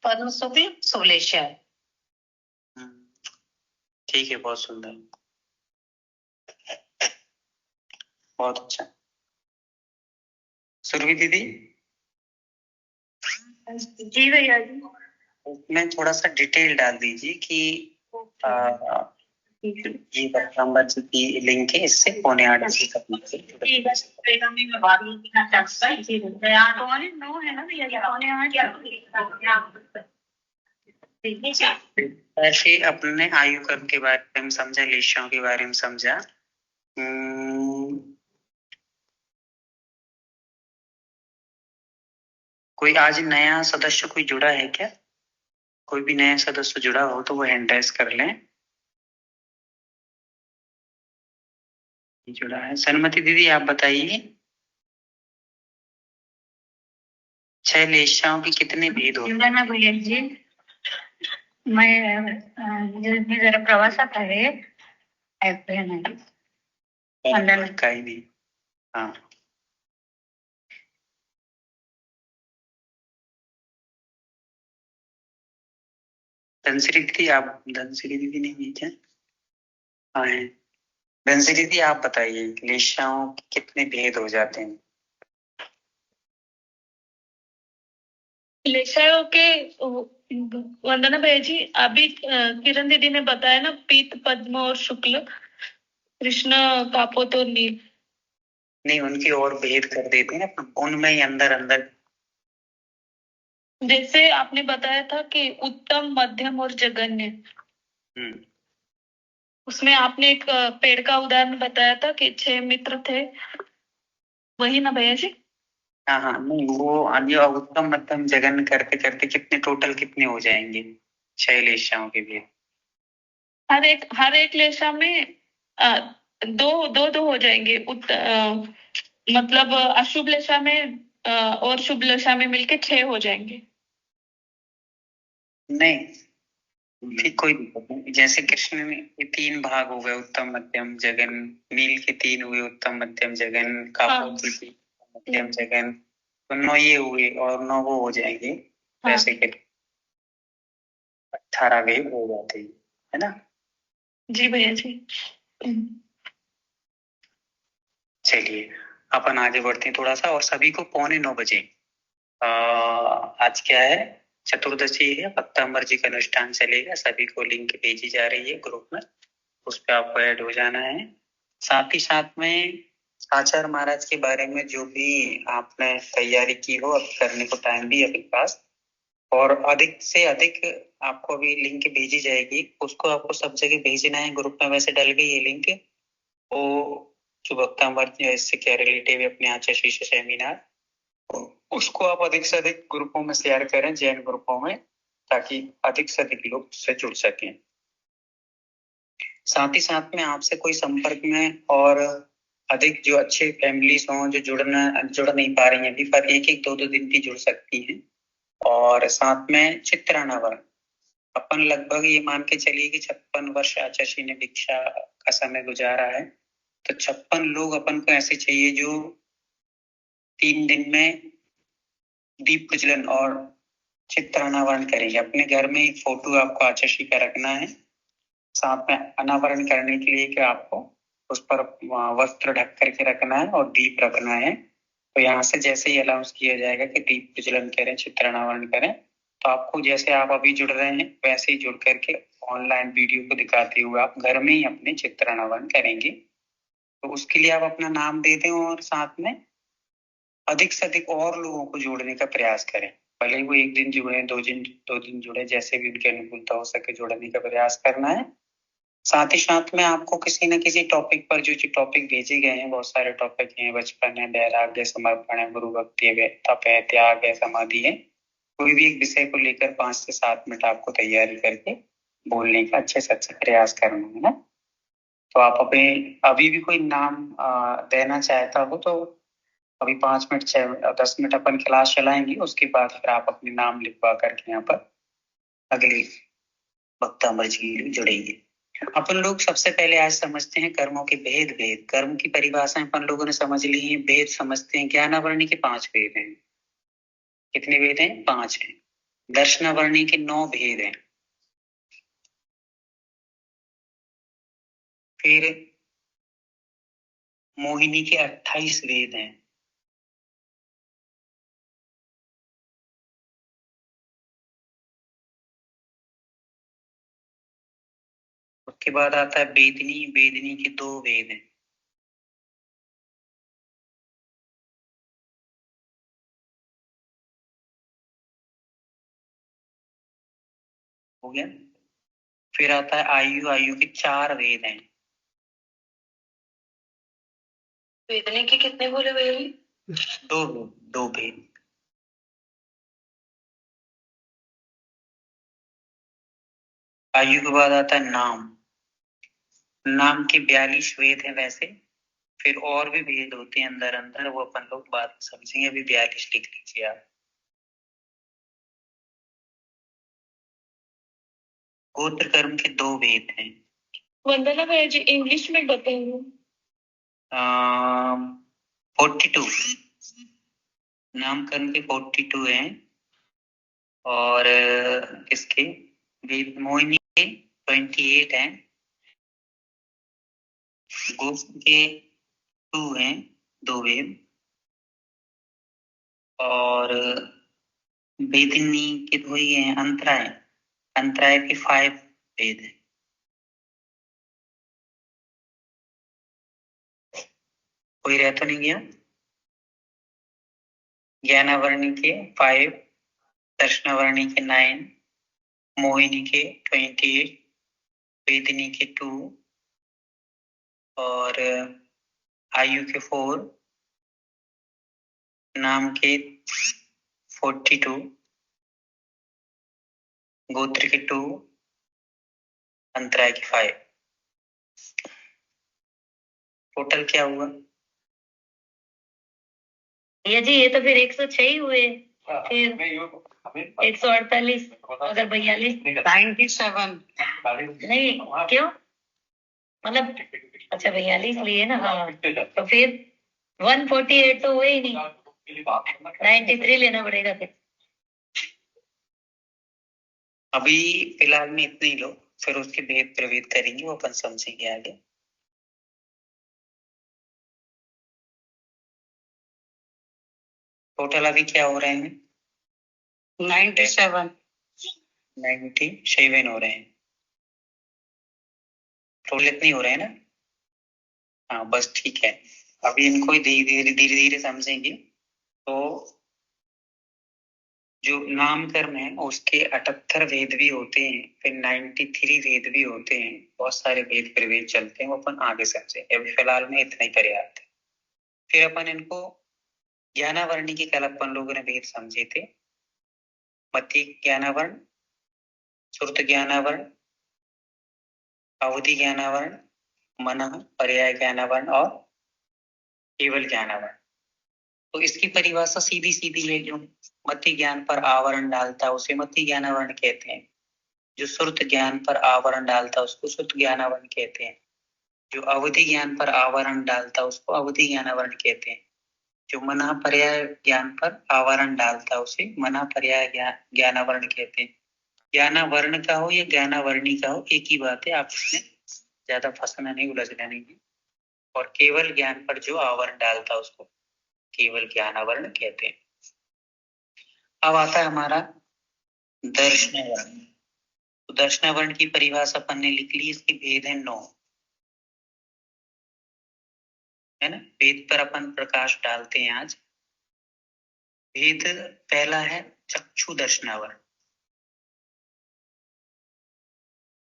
पद्मसुभी सुलेशा। ठीक है, बहुत सुंदर, बहुत अच्छा। सुरभि दीदी जी भैया जी, उसमें थोड़ा सा डिटेल डाल दीजिए कि ये नंबर की लिंक है, इससे 7:45 तक नो है ना भैया, ऐसे अपने आयु क्रम के बारे में समझा, लेशियों के बारे में समझा। कोई आज नया सदस्य कोई जुड़ा है क्या? कोई भी नया सदस्य जुड़ा हो तो वो हैंड रेज कर लें। जुड़ा है सन्मति दीदी, आप बताइए 6 लेशियाओं की कितने भेद होते हैं? भैया जी, मैं जरा प्रवासात आहे, काही नहीं। हाँ, धनश्री दीदी, आप धनश्री दीदी नहीं है क्या? हाँ है। धनश्री दीदी आप बताइए लेशियाओं के कितने भेद हो जाते हैं? लेशियाओं के वंदना भैया जी, अभी किरण दीदी ने बताया ना, पीत, पद्म और शुक्ल, कृष्ण, कापोत और नील। नहीं, उनकी और भेद कर देते हैं ना उनमें ही अंदर अंदर। जैसे आपने बताया था कि उत्तम, मध्यम और जघन्य, उसमें आपने एक पेड़ का उदाहरण बताया था कि 6 मित्र थे, वही ना भैया जी? हाँ हाँ, नहीं वो अन्य उत्तम मध्यम जघन्य करते करते कितने टोटल कितने हो जाएंगे 6 लेशियाओं के भी? हर एक लेशा में दो दो दो हो जाएंगे। मतलब अशुभ लेशा में और शुभ लेशा में मिलके 6 हो जाएंगे। नहीं, ठीक, कोई दिक्कत नहीं। जैसे कृष्ण में 3 भाग हो गए, उत्तम मध्यम जघन, नील के 3 हुए, उत्तम मध्यम जघन, कापोत के मध्यम जघन, तो 9 ये हुए और 9 वो हो जाएंगे। वैसे के 18 वे हो जाते हैं, है ना? जी भैया जी। चलिए अपन आगे बढ़ते हैं थोड़ा सा, और सभी को 8:45 आज क्या है, चतुर्दशी है, पक्तांबर जी का अनुष्ठान चलेगा। सभी को लिंक भेजी जा रही है ग्रुप में, उस पर आपको ऐड हो जाना है। साथ ही साथ में आचार्य महाराज के बारे में जो भी आपने तैयारी की हो, अब करने को टाइम भी है अपने पास, और अधिक से अधिक आपको अभी लिंक भेजी जाएगी, उसको आपको सब जगह भेजना है। ग्रुप में वैसे डल गई है लिंक, वो जो भक्तांबर इससे क्या रिलेटिव है अपने आचार्य शिष्य सेमिनार, उसको आप अधिक से अधिक ग्रुपों में शेयर करें, जैन ग्रुपों में, ताकि अधिक से अधिक लोग उससे जुड़ सकें। साथ ही साथ में आपसे कोई संपर्क में और अधिक जो अच्छे फैमिलीज हों, जो जुड़ नहीं पा रही हैं अभी, पर 1-1, 2-2 दिन की जुड़ सकती हैं। और साथ में चित्रानावरण, अपन लगभग ये मान के चलिए कि 56 वर्ष आचार्य ने भिक्षा का समय गुजारा है, तो 56 लोग अपन को ऐसे चाहिए जो 3 दिन में दीप प्रज्वलन और चित्रानावरण करेंगे। अपने घर में एक फोटो आपको आचार्य का रखना है, साथ में अनावरण करने के लिए कि आपको उस पर वस्त्र ढक करके रखना है और दीप रखना है। तो यहाँ से जैसे ही अनाउंस किया जाएगा कि दीप प्रज्वलन करें, चित्रानावरण करें, तो आपको जैसे आप अभी जुड़ रहे हैं वैसे ही जुड़ करके ऑनलाइन वीडियो को दिखाते हुए आप घर में ही अपने चित्रानावरण करेंगे। तो उसके लिए आप अपना नाम दे दें और साथ में अधिक से अधिक और लोगों को जोड़ने का प्रयास करें। भले ही वो 1 दिन जुड़े, 2 दिन जुड़े, जैसे भी उनकी अनुकूलता हो सके जोड़ने का प्रयास करना है। साथ ही साथ में आपको किसी न किसी टॉपिक पर, जो टॉपिक भेजे गए हैं, बहुत सारे टॉपिक हैं, बचपन है, वैराग्य, समर्पण है, गुरु भक्ति है, तप है, त्याग है, समाधि है, कोई भी एक विषय को लेकर 5 से 7 मिनट आपको तैयारी करके बोलने का अच्छे से अच्छा प्रयास करना है ना। तो आप अभी भी कोई नाम देना चाहता हो तो अभी 5 मिनट 10 मिनट अपन क्लास चलाएंगे, उसके बाद फिर आप अपने नाम लिखवा करके यहाँ पर अगले वक्तांबर जी के लिए जुड़ेंगे। अपन लोग सबसे पहले आज समझते हैं कर्मों के भेद। कर्म की परिभाषा अपन लोगों ने समझ ली है, भेद समझते हैं। ज्ञानावरण के 5 भेद हैं। कितने भेद हैं? 5 हैं। दर्शनावर्णी के 9 भेद हैं। फिर मोहिनी के 28 वेद हैं। उसके बाद आता है वेदिनी। वेदिनी के 2 वेद हैं। हो गया। फिर आता है आयु। आयु के 4 वेद हैं। वेदनी के कितने बोले भैया? 2 वेद। आयु के बाद आता है नाम। नाम के 42 वेद हैं वैसे, फिर और भी भेद होते हैं अंदर अंदर, वो अपन लोग बात में समझेंगे। अभी 42 लिख लीजिए आप। गोत्र कर्म के 2 वेद हैं। वंदना भैया जी इंग्लिश में बताइए। 42 नामकरण के 42 हैं। और इसके वेद मोहिनी के 28 हैं। गोत्र के 2 हैं, 2 वेद। और वेदिनी के 2 ही हैं। अंतराय, अंतराय के 5 वेद हैं। कोई रह तो नहीं गया? ज्ञानावर्णी के 5, दर्शनावर्णी के 9, मोहिनी के 28, वेदिनी के 2 और आयु के 4, नाम के 42, गोत्र के 2, अंतराय के 5। टोटल क्या हुआ? भैया जी ये तो फिर 106 ही हुए। फिर 148 अगर 42 97 नहीं क्यों, मतलब अच्छा 42 लिए ना। हाँ तो फिर 148 तो हुए ही नहीं, 93 लेना पड़ेगा फिर। अभी फिलहाल में इतने ही लो, फिर उसके भेद प्रभेद करेंगे, वो अपन समझेंगे आगे। टोटल अभी क्या हो रहे हैं? 97 हो रहे हैं। टोटल इतने हो रहे हैं ना? हाँ बस ठीक है। अभी इनको धीरे धीरे समझेंगे। तो जो नामकरण है उसके 78 वेद भी होते हैं, फिर 93 वेद भी होते हैं, बहुत सारे वेद प्रभेद चलते हैं, वो अपन आगे समझेंगे। अभी फिलहाल में इतना ही पर्याप्त है। फिर अपन इनको ज्ञानावर्णी के कल अपन लोगों ने भेद समझे थे। मति ज्ञानावर्ण, श्रुत ज्ञानावर्ण, अवधि ज्ञानावर्ण, मनः पर्याय ज्ञानावर्ण और केवल ज्ञानावर्ण। तो इसकी परिभाषा सीधी सीधी है। जो मति ज्ञान पर आवरण डालता है उसे मति ज्ञानावर्ण कहते हैं। जो श्रुत ज्ञान पर आवरण डालता है उसको श्रुत ज्ञानावर्ण कहते हैं। जो अवधि ज्ञान पर आवरण डालता है उसको अवधि ज्ञानावर्ण कहते हैं। जो मना पर्याय ज्ञान पर आवरण डालता है उसे मना पर्याय ज्ञानावर्ण कहते हैं। ज्ञानावर्ण का हो या ज्ञानावर्णी का हो एक ही बात है, आप इसमें ज्यादा फंसना नहीं, उलझना नहीं है। और केवल ज्ञान पर जो आवरण डालता है उसको केवल ज्ञानावर्ण कहते हैं। अब आता है हमारा दर्शनावर्ण। तो दर्शनावर्ण की परिभाषा अपन ने लिख ली, इसके भेद है 9, है ना। वेद पर अपन प्रकाश डालते हैं आज। भेद पहला है चक्षु दर्शनावर्ण।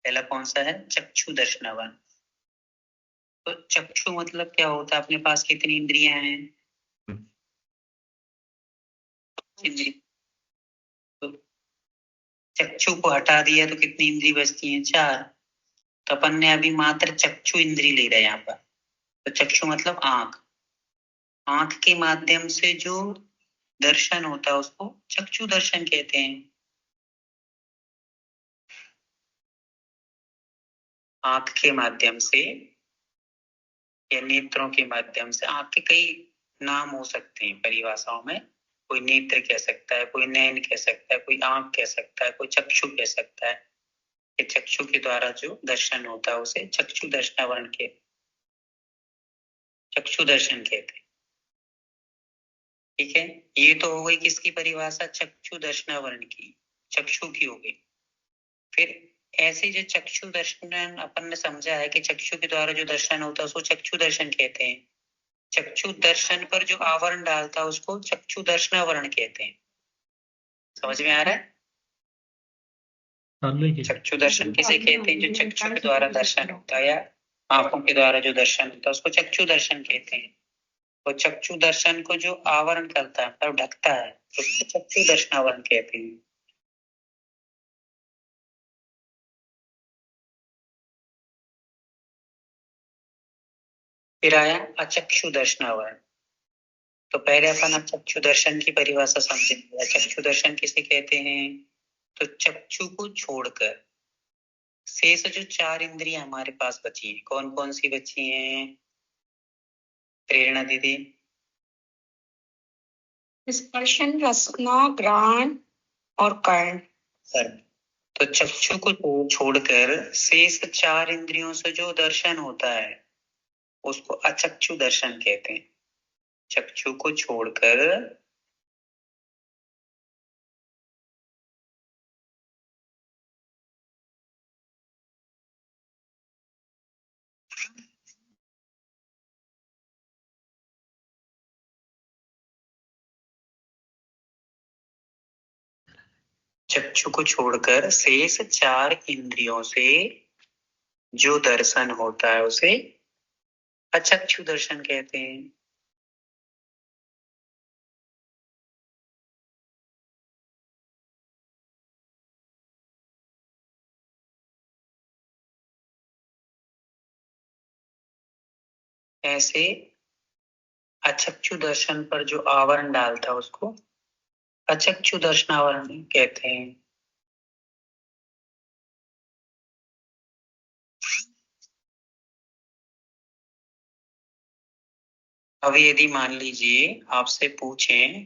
पहला कौन सा है? चक्षु दर्शनावर्ण। तो चक्षु मतलब क्या होता है? अपने पास कितनी इंद्रियां हैं? तो चक्षु को हटा दिया तो कितनी इंद्री बचती हैं? 4। तो अपन ने अभी मात्र चक्षु इंद्री ले रहे हैं यहाँ पर। तो चक्षु मतलब आंख। आंख के माध्यम से जो दर्शन होता है उसको चक्षु दर्शन कहते हैं। आंख के माध्यम से या नेत्रों के माध्यम से, आंख के कई नाम हो सकते हैं परिभाषाओं में। कोई नेत्र कह सकता है, कोई नयन कह सकता है, कोई आंख कह सकता है, कोई चक्षु कह सकता है। कि चक्षु के द्वारा जो दर्शन होता है उसे चक्षु दर्शनावरण के चक्षु दर्शन कहते हैं। ठीक है, ये तो हो गई किसकी परिभाषा? चक्षु दर्शनावरण की, चक्षु की हो गई। फिर ऐसे जो चक्षु दर्शन अपन ने समझा है कि चक्षु के द्वारा जो दर्शन होता है उसको चक्षु दर्शन कहते हैं। चक्षु दर्शन पर जो आवरण डालता है उसको चक्षु दर्शनावरण कहते हैं। समझ में आ रहा है? चक्षु दर्शन किसे कहते हैं? जो चक्षु के द्वारा दर्शन होता है या आंखों के द्वारा जो दर्शन होता है उसको चक्षु दर्शन कहते हैं। तो चक्षु दर्शन को जो आवरण करता है मतलब ढकता है उसको चक्षु दर्शनावरण कहते हैं। फिर आया अचक्षु दर्शनावरण। तो पहले अपन अचक्षु दर्शन की परिभाषा समझेंगे। अचक्षु दर्शन किसे कहते हैं? तो चक्षु को छोड़कर शेष जो 4 इंद्रियां हमारे पास बची हैं, कौन कौन सी बची हैं? प्रेरणा दीदी। स्पर्शन, रसना, घ्राण और कर्ण। तो चक्षु को छोड़कर शेष 4 इंद्रियों से जो दर्शन होता है उसको अचक्षु दर्शन कहते हैं। चक्षु को छोड़कर चक्षु को छोड़कर शेष 4 इंद्रियों से जो दर्शन होता है उसे अचक्षु दर्शन कहते हैं। ऐसे अचक्षु दर्शन पर जो आवरण डालता है उसको अचक्षु दर्शनावरण कहते हैं। अब यदि मान लीजिए आपसे पूछें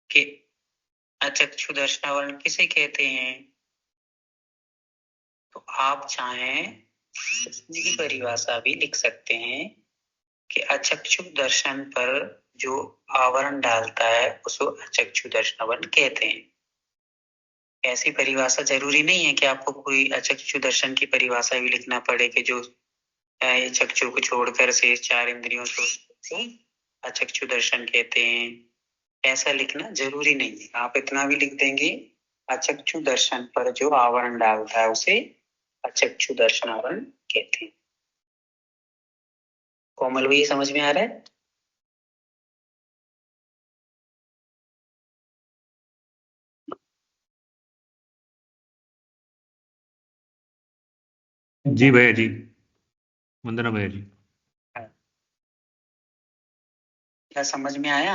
कि अचक्षु दर्शनावरण किसे कहते हैं, तो आप चाहें इसकी परिभाषा भी लिख सकते हैं कि अचक्षु दर्शन पर जो आवरण डालता है उसको अचक्षु दर्शनावरण कहते हैं। ऐसी परिभाषा जरूरी नहीं है कि आपको कोई अचक्षु दर्शन की परिभाषा भी लिखना पड़े कि जो चक्षु को छोड़कर से 4 इंद्रियों को अचक्षु दर्शन कहते हैं। ऐसा लिखना जरूरी नहीं है, आप इतना भी लिख देंगे अचक्षु दर्शन पर जो आवरण डालता है उसे अचक्षु दर्शनावरण कहते हैं। कोमल भैया समझ में आ रहा है? जी भैया जी, वंदना भैया जी। क्या समझ में आया?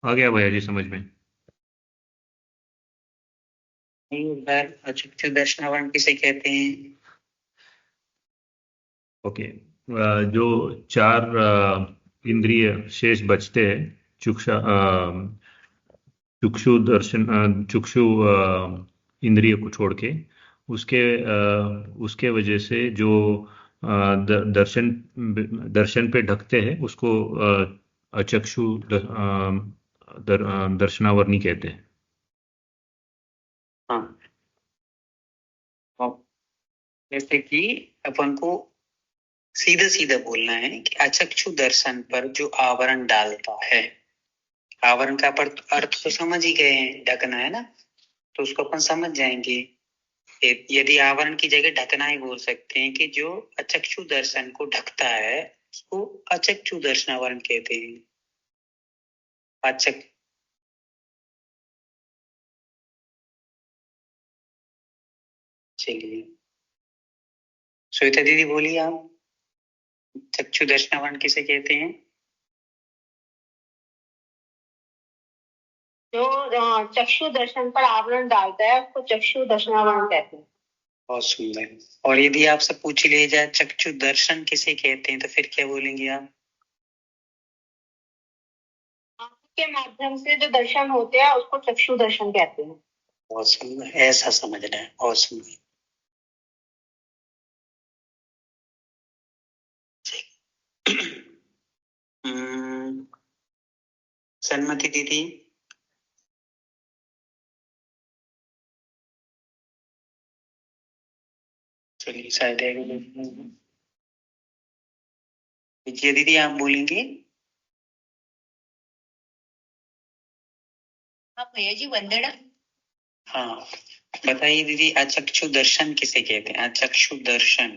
आ गया भैया जी समझ में। अचक्षु दर्शनावरण किसे कहते हैं? ओके, जो 4 इंद्रिय शेष बचते हैं चक्षु इंद्रिय को छोड़ के उसके वजह से जो दर्शन पे ढकते हैं उसको अचक्षु दर्शनावरणी कहते हैं। हाँ, जैसे कि अपन को सीधा सीधा बोलना है कि अचक्षु दर्शन पर जो आवरण डालता है, आवरण का अर्थ तो समझ ही गए हैं, ढकना है ना, तो उसको अपन समझ जाएंगे। यदि आवरण की जगह ढकना ही बोल सकते हैं कि जो अचक्षु दर्शन को ढकता है उसको अचक्षु दर्शनावरण कहते हैं। चलिए श्वेता दीदी बोलिए आप, चक्षु दर्शनावरण किसे कहते हैं? जो चक्षु दर्शन पर आवरण डालता है उसको चक्षु दर्शनावरण कहते हैं। बहुत सुंदर। और यदि आपसे पूछ लिया जाए चक्षु दर्शन किसे कहते हैं तो फिर क्या बोलेंगे आप? आंख के माध्यम से जो दर्शन होते हैं उसको चक्षु दर्शन कहते हैं। बहुत सुंदर, ऐसा समझना है, बहुत सुंदर। सन्मति दीदी, चलिए शायद विजय दीदी आप बोलेंगे? हाँ भैया जी, वंदना। हाँ बताइए दीदी, अचक्षु दर्शन किसे कहते हैं? अचक्षु दर्शन।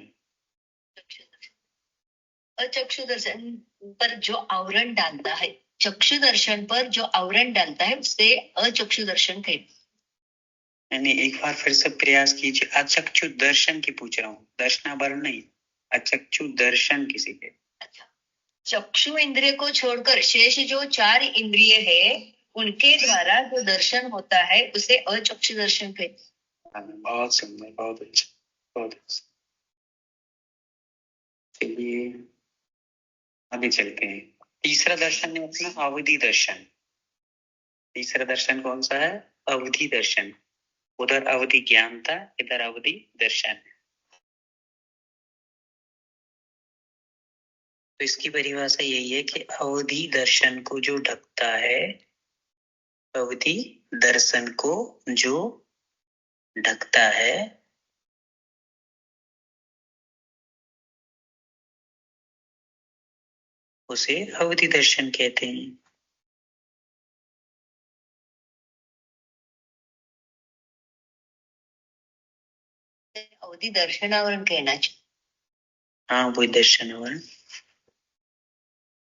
अचक्षु दर्शन पर जो आवरण डालता है, चक्षु दर्शन पर जो आवरण डालता है उसे अचक्षु दर्शन कहते हैं। यानी एक बार फिर से प्रयास कीजिए। अचक्षु दर्शन की पूछ रहा हूँ, दर्शनावरण नहीं। अचक्षु दर्शन किसे कहते हैं? अच्छा, चक्षु इंद्रिय को छोड़कर शेष जो 4 इंद्रिय है उनके द्वारा जो दर्शन होता है उसे अचक्षु दर्शन कहते हैं। बहुत सुंदर, बहुत अच्छा, बहुत अच्छा। चलिए आगे चलते हैं। तीसरा दर्शन है अपना अवधि दर्शन। तीसरा दर्शन कौन सा है? अवधि दर्शन। उधर अवधि ज्ञान था, इधर अवधि दर्शन। तो इसकी परिभाषा यही है कि अवधि दर्शन को जो ढकता है, अवधि दर्शन को जो ढकता है उसे अवधि दर्शन कहते हैं। अवधि दर्शनावरण कहना चाहिए। हाँ वही दर्शनावरण,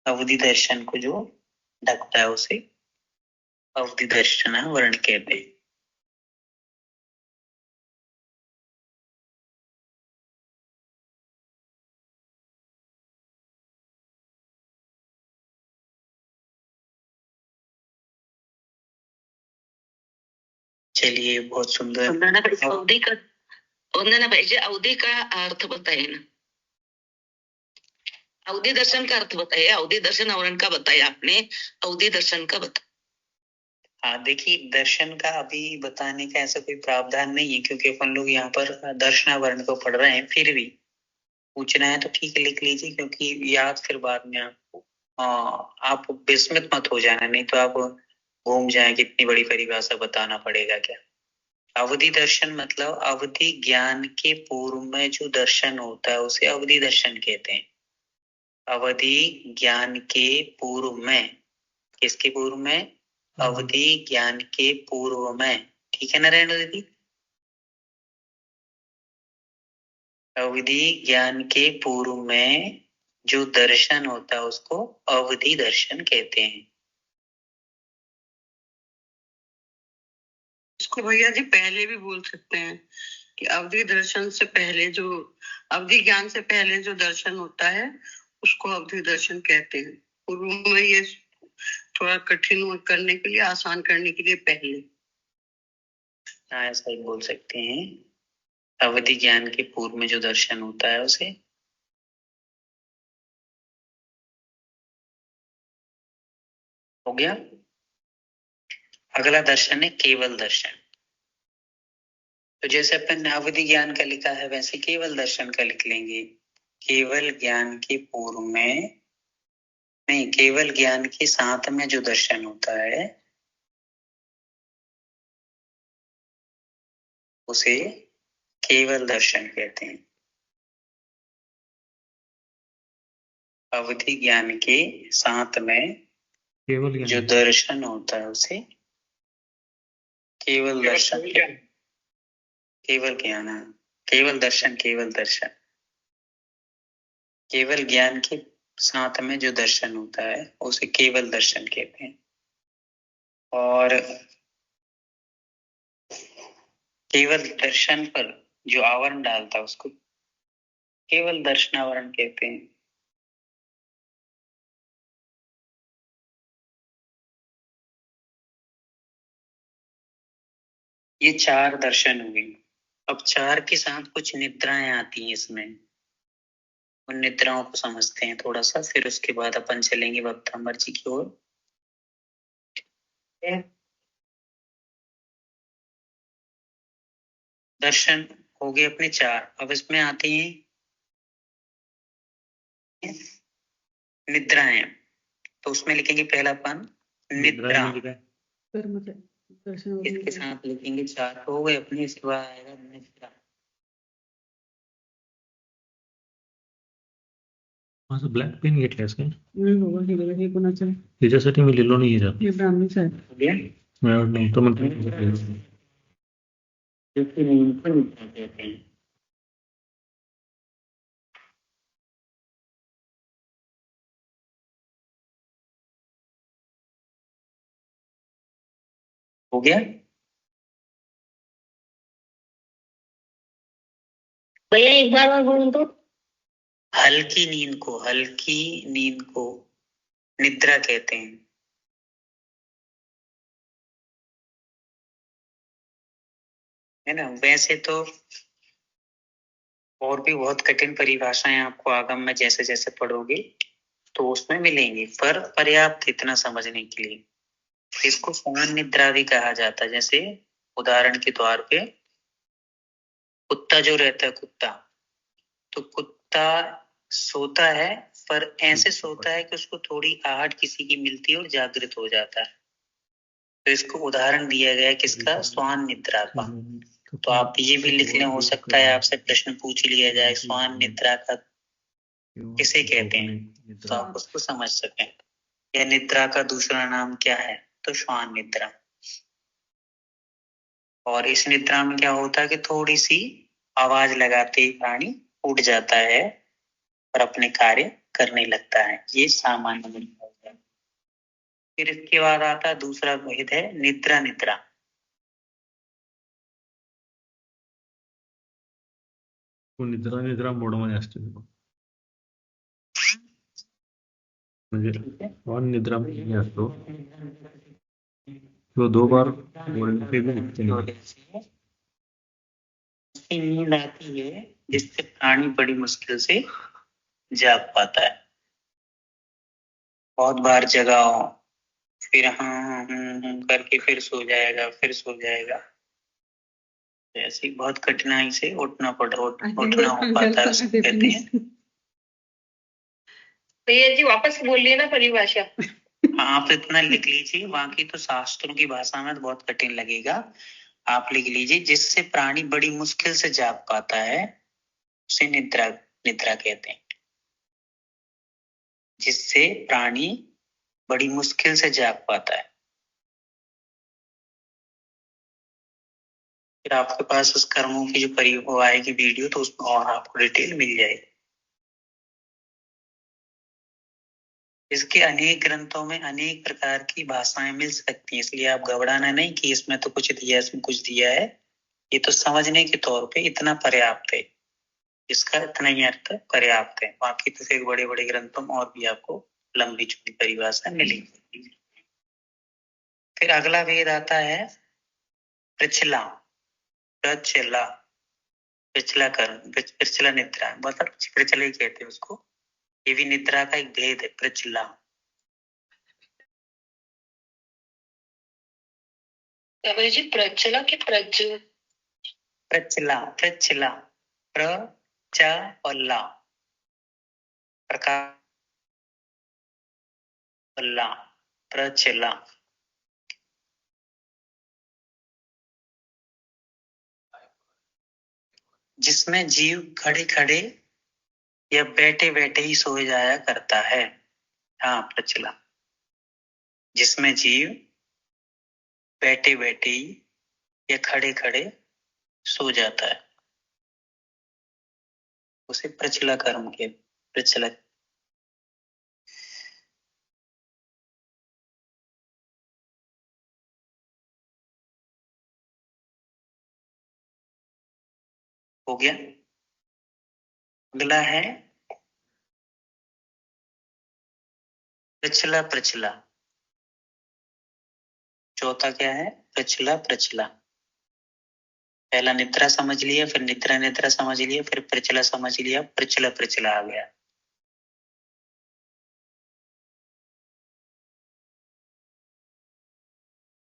अवधि दर्शन को जो ढकता है उसे अवधि दर्शनावरण कहते हैं। चलिए बहुत सुंदर। अवधि का वंदना भाई जी, अवधि का अर्थ बताइए ना। अवधि दर्शन का अर्थ बताइए, अवधि दर्शन आवरण का बताया आपने, अवधि दर्शन का बताया। हाँ देखिए, दर्शन का अभी बताने का ऐसा कोई प्रावधान नहीं है, क्योंकि अपन लोग यहाँ पर दर्शनावरण को पढ़ रहे हैं। फिर भी पूछना है तो ठीक है, लिख लीजिए, क्योंकि याद फिर बाद में आपको आप विस्मित मत हो जाना, नहीं तो आप घूम जाए कि इतनी बड़ी परिभाषा बताना पड़ेगा क्या। अवधि दर्शन मतलब अवधि ज्ञान के पूर्व में जो दर्शन होता है उसे अवधि दर्शन कहते हैं। अवधि ज्ञान के पूर्व में, किसके पूर्व में? अवधि ज्ञान के पूर्व में। ठीक है ना रेणु दीदी? अवधि ज्ञान के पूर्व में जो दर्शन होता है उसको अवधि दर्शन कहते हैं। इसको भैया जी पहले भी बोल सकते हैं कि अवधि दर्शन से पहले जो, अवधि ज्ञान से पहले जो दर्शन होता है उसको अवधि दर्शन कहते हैं। पूर्व में ये थोड़ा कठिन करने के लिए, आसान करने के लिए पहले। हाँ ऐसा ही बोल सकते हैं, अवधि ज्ञान के पूर्व में जो दर्शन होता है उसे। हो गया। अगला दर्शन है केवल दर्शन। तो जैसे अपन ने अवधि ज्ञान का लिखा है वैसे केवल दर्शन का लिख लेंगे। केवल ज्ञान के पूर्व में नहीं, केवल ज्ञान के साथ में जो दर्शन होता है उसे केवल दर्शन कहते हैं। अवधि ज्ञान के साथ में केवल जो दर्शन होता है उसे केवल दर्शन, केवल ज्ञान है, केवल दर्शन, केवल दर्शन। केवल ज्ञान के साथ में जो दर्शन होता है उसे केवल दर्शन कहते हैं। और केवल दर्शन पर जो आवरण डालता है उसको केवल दर्शनावरण कहते हैं। ये 4 दर्शन हुए। अब 4 के साथ कुछ निद्राएं आती हैं इसमें, उन निद्राओं को समझते हैं थोड़ा सा, फिर उसके बाद अपन चलेंगे वक्तांबर जी की ओर। दर्शन हो गए अपने 4। अब इसमें आते हैं निद्राएं, तो उसमें लिखेंगे पहला पन निद्रा, इसके साथ लिखेंगे 4 हो गए अपने, इसके बाद आएगा निद्रा। माझं ब्लॅक पेन घेतल्यास काय? हे कोणाचं? त्याच्यासाठी मी लिहिलो नाही ह्याच्यात. हो गया? मला वाटलं नव्हतं म्हणतो. जिसकी नींद को निद्रा कहते हैं। हो गया? भैया एक बार और बोलूं तो? हल्की नींद को निद्रा कहते हैं। है ना? वैसे तो और भी बहुत कठिन परिभाषाएं आपको आगम में जैसे जैसे पढ़ोगे तो उसमें मिलेंगी, पर पर्याप्त इतना समझने के लिए। इसको स्वान निद्रा भी कहा जाता है। जैसे उदाहरण के तौर पे कुत्ता जो रहता है, कुत्ता, तो कुत्ता सोता है पर ऐसे सोता है कि उसको थोड़ी आहट किसी की मिलती है और जागृत हो जाता है, तो इसको उदाहरण दिया गया है किसका? स्वान निद्रा का। तो आप ये भी लिख लें, हो सकता है आपसे प्रश्न पूछ लिया जाए स्वान निद्रा का किसे कहते हैं, तो आप उसको समझ सकें। या निद्रा का दूसरा नाम क्या है, तो श्वान निद्रा। और इस निद्रा में क्या होता है कि थोड़ी सी आवाज लगाते ही प्राणी उठ जाता है और अपने कार्य करने लगता है। ये सामान्य निद्रा होता है। फिर इसके बाद आता है दूसरा भेद है निद्रा निद्रा। निद्रा मोडमध्ये असते, म्हणजे स्वान निद्रा मध्ये असतो तो 2 बार बोलने पे भी उठते नहीं। नींद आती है जिससे प्राणी बड़ी मुश्किल से जाग पाता है। बहुत बार जगाओ, फिर हाँ करके फिर सो जाएगा, ऐसी बहुत कठिनाई से उठना हो पाता है, उसको कहते हैं। भैया जी वापस बोलिए ना परिभाषा। आप इतना लिख लीजिए, बाकी तो शास्त्रों की भाषा में तो बहुत कठिन लगेगा। आप लिख लीजिए जिससे प्राणी बड़ी मुश्किल से जाग पाता है उसे निद्रा कहते हैं। जिससे प्राणी बड़ी मुश्किल से जाग पाता है। फिर आपके पास उस कर्मों की जो प्रयोग आएगी वीडियो, तो उसमें और आपको डिटेल मिल जाएगी। इसके अनेक ग्रंथों में अनेक प्रकार की भाषाएं मिल सकती हैं, इसलिए आप घबराना नहीं कि इसमें तो कुछ दिया, इसमें कुछ दिया है। ये तो समझने के तौर पे इतना पर्याप्त है, इसका इतना ही अर्थ पर्याप्त है। बाकी तो फिर बड़े बड़े ग्रंथों में और भी आपको लंबी चौड़ी परिभाषा मिलेगी। फिर अगला वेद आता है प्रचला निद्रा, मतलब प्रचला ही कहते हैं उसको। ये भी निद्रा का एक भेद है, प्रचला। जी प्रचला की प्रचला प्रचला जिसमें जीव खड़े खड़े या बैठे बैठे ही सो जाया करता है। हाँ, प्रचला जिसमें जीव बैठे बैठे ही या खड़े खड़े सो जाता है, उसे प्रचला कर्म के प्रचला। हो गया। अगला है प्रचला। चौथा क्या है? प्रचला। पहला निद्रा समझ लिया, फिर निद्रा निद्रा समझ लिया, फिर प्रचला समझ लिया, प्रचला प्रचला आ गया।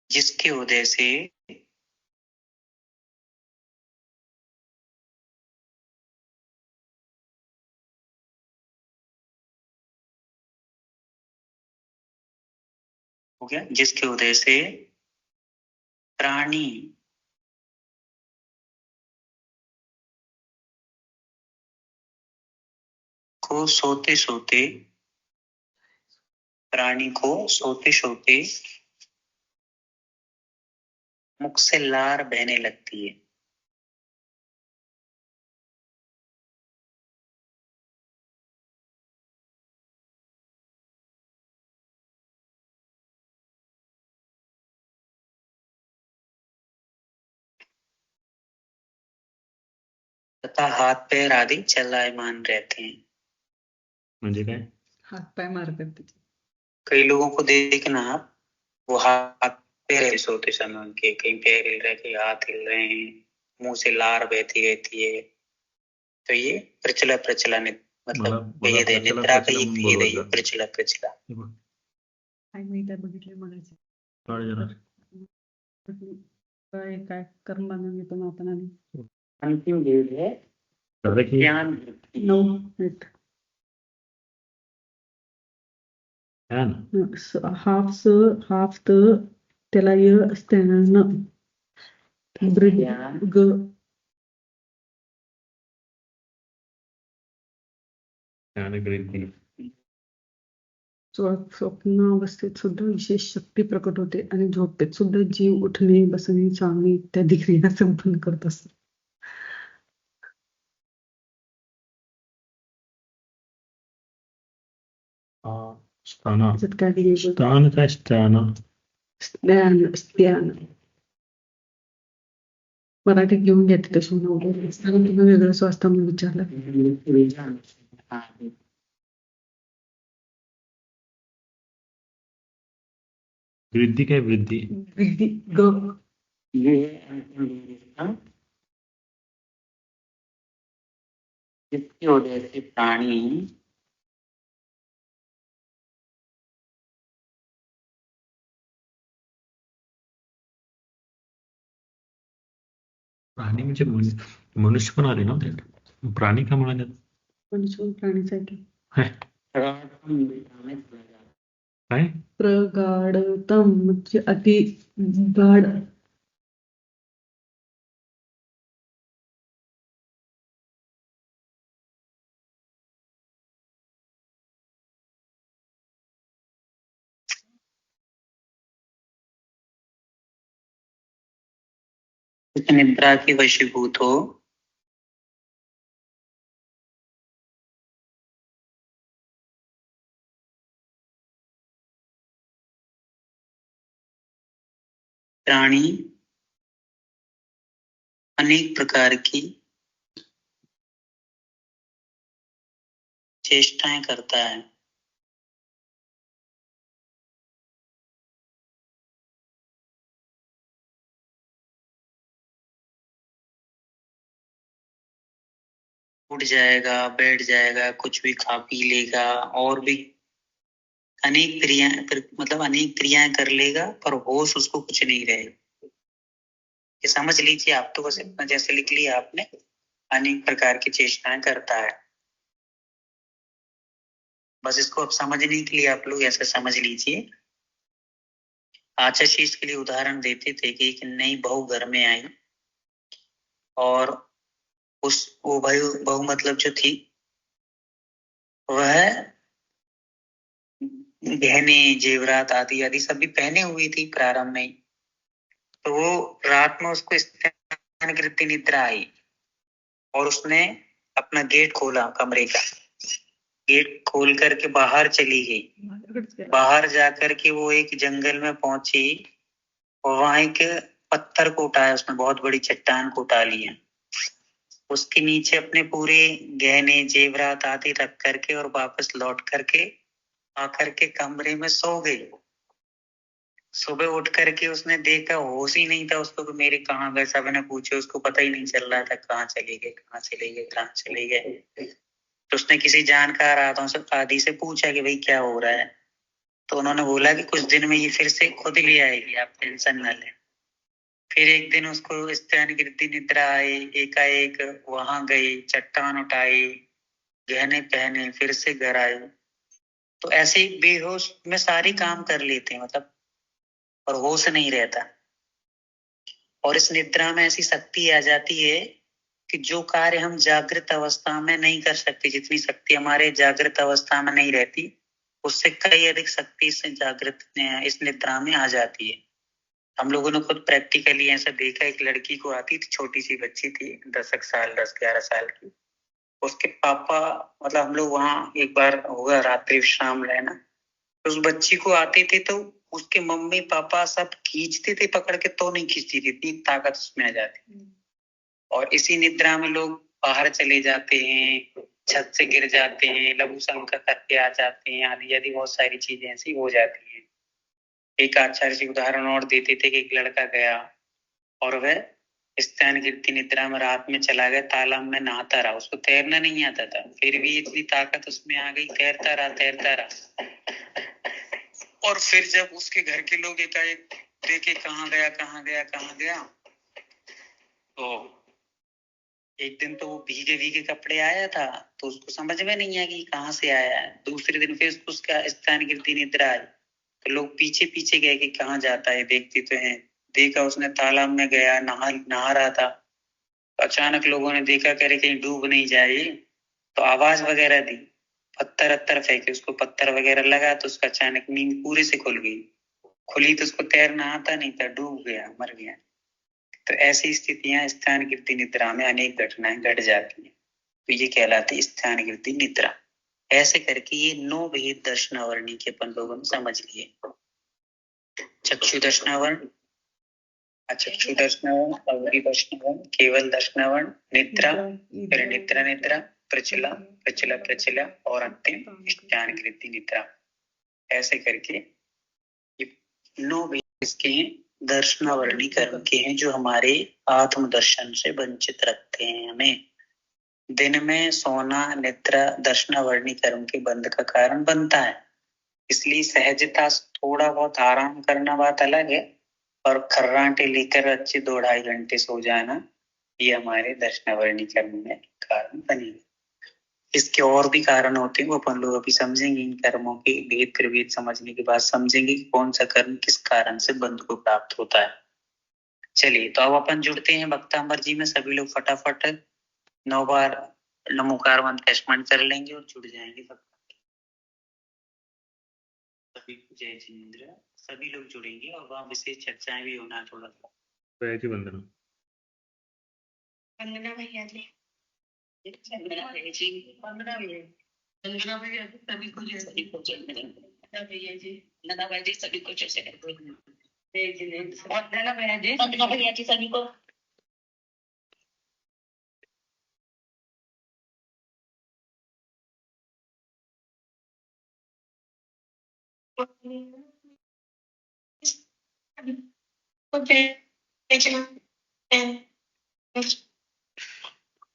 जिसके उदय से हो गया, जिसके उदय से प्राणी को सोते सोते, प्राणी को सोते सोते मुख से लार बहने लगती है। तथा हाथ पैर आदि चलायमान रहते हैं। म्हणजे काय? हात पाय मारतात त्याचे. कई लोगों को देखना आप, वो हाथ पैर है सोते समय उनके, कहीं पैर हिल रहे, कहीं हाथ हिल रहे हैं, मुंह से लार बहती रहती है। तो ये प्रचला प्रचला मतलब भेद है, निद्रा का ये भेद है, ये प्रचला प्रचला। काय मी काय बघितले मगाशी. थोडं जरा काय कर्मबांधून घेतो ना आपण आणि अंतिम भेद है झालं की ज्ञान। 9 मिनिट. ध्यान. हाफ त त्याला य असते न ग ध्यान वृद्धी. स्वप्नावस्थेत सुद्धा विशेष शक्ती प्रकट होते आणि झोपेत सुद्धा जीव उठणे, बसणे, चालणे इत्यादी क्रिया संपन्न करत असतात. स्थाना. त्याच्यात काय वेगळं? स्थान काय स्थान? स्त्यान मराठीत घेऊन घेते तशी तुम्ही वेगळं स्वास्थ्य म्हणून विचारलं. वृद्धि काय वृद्धि? वृद्धी ग जिसकी वजह से प्राणी प्राणी म्हणजे मनुष्य पण आले ना त्यात. प्राणी का म्हणाले? मनुष्य प्राणीचा आहे की काय? प्रगाढतम म्हणजे अति गाढ. निद्रा की वशीभूत हो, प्राणी अनेक प्रकार की चेष्टाएं करता है। उठ जाएगा, बैठ जाएगा, कुछ भी खा पी लेगा और भी अनेक क्रियाएं, मतलब अनेक क्रियाएं कर लेगा, पर होश उसको कुछ नहीं रहेगा। ये समझ लीजिए, आप तो बस इतना जैसे लिख लिया आपने, अनेक प्रकार की चेष्टाएं करता है। बस इसको अब समझने के लिए आप लोग ऐसा समझ लीजिए। आचाशीष के लिए उदाहरण देते थे कि एक नई बहू घर में आई और वो बहू मतलब जो थी वह गहने जेवरात आदि आदि सभी पहने हुई थी प्रारंभ में। तो वो रात में उसको स्नान निद्रा आई और उसने अपना गेट खोला, कमरे का गेट खोल करके बाहर चली गई। बाहर जाकर के वो एक जंगल में पहुंची और वहां एक पत्थर को उठाया, उसने बहुत बड़ी चट्टान को उठा लिया, उसके नीचे अपने पूरे गहने जेवरात आदि रख करके और वापस लौट करके आकर के कमरे में सो गई। सुबह उठ करके उसने देखा, होश ही नहीं था उसको कि मेरे कहाँ गए। सबने पूछे, उसको पता ही नहीं चल रहा था कहाँ चले गए, कहाँ चले गए, कहाँ चले गए। तो उसने किसी जानकार आदि से पूछा कि भाई क्या हो रहा है। तो उन्होंने बोला कि कुछ दिन में ये फिर से खुद ले आएगी, आप टेंशन न लें। फिर एक दिन उसको स्त्यान गिरती निद्रा आई, एकाएक वहां गई, चट्टान उठाई, गहने पहने, फिर से घर आई। तो ऐसे ही बेहोश में सारे काम कर लेते हैं, मतलब, और होश नहीं रहता। और इस निद्रा में ऐसी शक्ति आ जाती है कि जो कार्य हम जागृत अवस्था में नहीं कर सकते, जितनी शक्ति हमारे जागृत अवस्था में नहीं रहती, उससे कई अधिक शक्ति से जागृत इस निद्रा में आ जाती है। हम लोगों ने खुद प्रैक्टिकली ऐसा देखा। एक लड़की को आती थी, छोटी सी बच्ची थी, 10-11 साल की। उसके पापा, मतलब हम लोग वहां एक बार हुआ रात्रि विश्राम लेना, तो उस बच्ची को आते थे तो उसके मम्मी पापा सब खींचते थे पकड़ के, तो नहीं खींचती थी, इतनी ताकत उसमें आ जाती। और इसी निद्रा में लोग बाहर चले जाते हैं, छत से गिर जाते हैं, लघु शंका करके आ जाते हैं, आदि आदि बहुत सारी चीजें ऐसी हो जाती हैं। एक आचार्य जी उदाहरण और देते थे कि एक लड़का गया और वह स्त्यान गिरती निद्रा में रात में चला गया, तालाब में नहाता रहा। उसको तैरना नहीं आता था, फिर भी इतनी ताकत उसमें आ गई, तैरता रहा। और फिर जब उसके घर के लोग एकाएक देखे कहाँ गया, तो एक दिन तो वो भीगे भीगे कपड़े आया था, तो उसको समझ में नहीं आया कि कहाँ से आया है। दूसरे दिन फिर उसका स्त्यान गिरती निद्रा आई, तो लोग पीछे पीछे गए कि कहाँ जाता है, देखते तो हैं। देखा उसने तालाब में गया, नहा रहा था। अचानक लोगों ने देखा, करे कहीं डूब नहीं जाए, तो आवाज वगैरह दी, पत्थर फेंके, उसको पत्थर वगैरह लगा, तो उसका अचानक नींद पूरे से खुल गई। खुली तो उसको तैरना आता नहीं था, डूब गया, मर गया। तो ऐसी स्थितियां स्त्यान गिरती निद्रा में अनेक घटनाएं घट जाती हैं, तो ये कहलाती है स्त्यान गिरती निद्रा। ऐसे करके ये 9 भेद दर्शनावरणी के अपन लोगों ने समझ लिए। चक्षु दर्शनावरण, अचक्षु दर्शनावरण, अवधि दर्शनावरण, केवल दर्शनावरण, निद्रा, फिर निद्रा, प्रचला और अंतिम स्त्यान गिरती निद्रा। ऐसे करके ये 9 भेद इसके हैं, दर्शनावरणी कर्म के हैं, जो हमारे आत्म दर्शन से वंचित रखते हैं हमें। दिन में सोना, निद्रा दर्शनावरणी कर्म के बंध का कारण बनता है। इसलिए सहजता थोड़ा बहुत आराम करना बात अलग है, और खर्राटे लेकर अच्छे 2-2.5 घंटे सो जाना, ये हमारे दर्शनावरणी कर्म में कारण बनेगा। इसके और भी कारण होते हैं, वो अपन लोग अभी समझेंगे। इन कर्मों के भेद प्रभेद समझने के बाद समझेंगे कि कौन सा कर्म किस कारण से बंध को प्राप्त होता है। चलिए, तो अब अपन जुड़ते हैं भक्तांबर जी में। सभी लोग फटाफट 9 बार नमोकार मंत्र टेस्टमेंट कर लेंगे और जुड़ जाएंगे। सभी को जय जिनेंद्र। सभी लोग जुड़ेंगे और वहाँ विशेष चर्चाएं भी होना थोड़ा सा। वंदना भैया जी, वंदना भैया जी, सभी को जय भैया जी, वंदना भैया जी, सभी को जय वंदना भैया जी सभी को।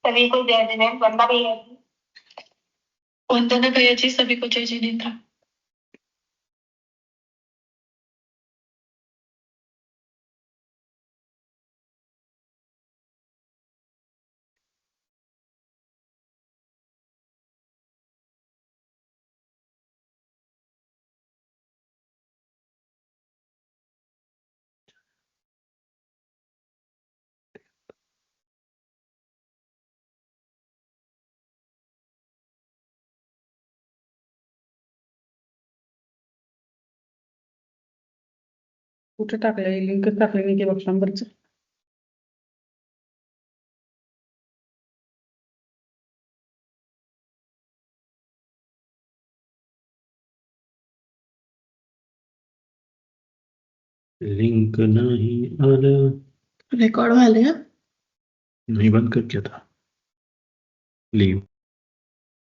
सभी को जय जिनेंद्र। वंदना भैया जी, वंदना भैया जी, सभी को जय जिनेंद्र। कुठे टाकलंय लिंक? टाकली नाही की बघ लिंक नहीं आलं, रेकॉर्ड व्हायला नहीं बंद कर क्या था लीव